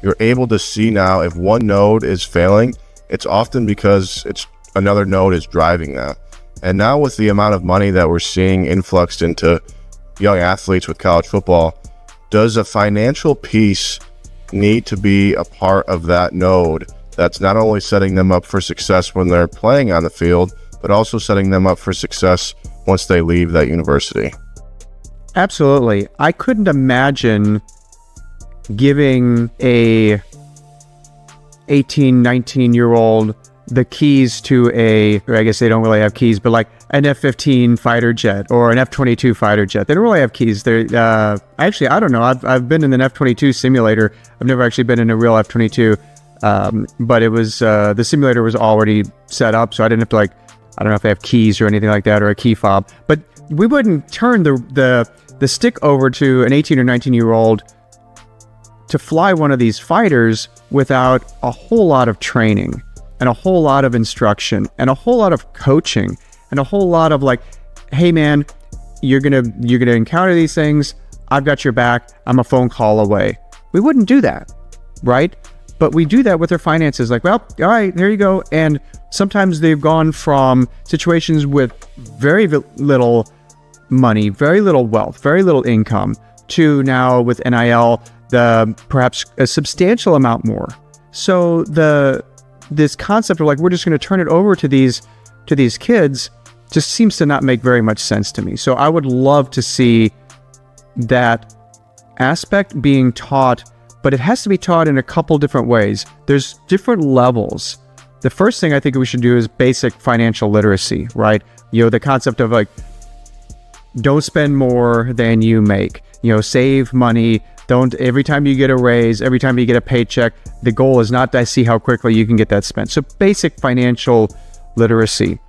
you're able to see now if one node is failing, it's often because another node is driving that. And now with the amount of money that we're seeing influxed into young athletes with college football, does a financial piece need to be a part of that node that's not only setting them up for success when they're playing on the field, but also setting them up for success once they leave that university? Absolutely. I couldn't imagine giving a 18, 19-year-old the keys to or I guess they don't really have keys, but like an F-15 fighter jet or an F-22 fighter jet. They don't really have keys. They're actually, I don't know. I've been in an F-22 simulator. I've never actually been in a real F-22, but it was the simulator was already set up, so I didn't have to I don't know if they have keys or anything like that or a key fob. But we wouldn't turn the stick over to an 18 or 19-year-old to fly one of these fighters without a whole lot of training and a whole lot of instruction and a whole lot of coaching and a whole lot of hey man, you're gonna encounter these things. I've got your back. I'm a phone call away. We wouldn't do that, right? But we do that with their finances. Well, all right, there you go. And sometimes they've gone from situations with very little money, very little wealth, very little income, to now with NIL, perhaps a substantial amount more. So this concept of we're just going to turn it over to these kids just seems to not make very much sense to me. So I would love to see that aspect being taught, but it has to be taught in a couple different ways. There's different levels. The first thing I think we should do is basic financial literacy, right? The concept of don't spend more than you make. Save money. Don't, every time you get a raise, every time you get a paycheck, the goal is not to see how quickly you can get that spent. So basic financial literacy.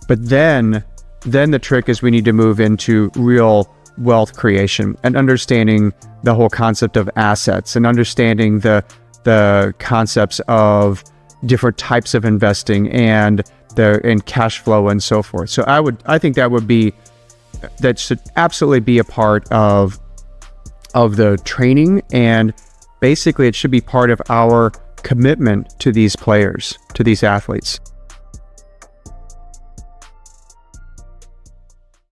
But then the trick is we need to move into real wealth creation and understanding the whole concept of assets and understanding the concepts of different types of investing and cash flow and so forth. So I think that should absolutely be a part of the training, and basically it should be part of our commitment to these players, to these athletes.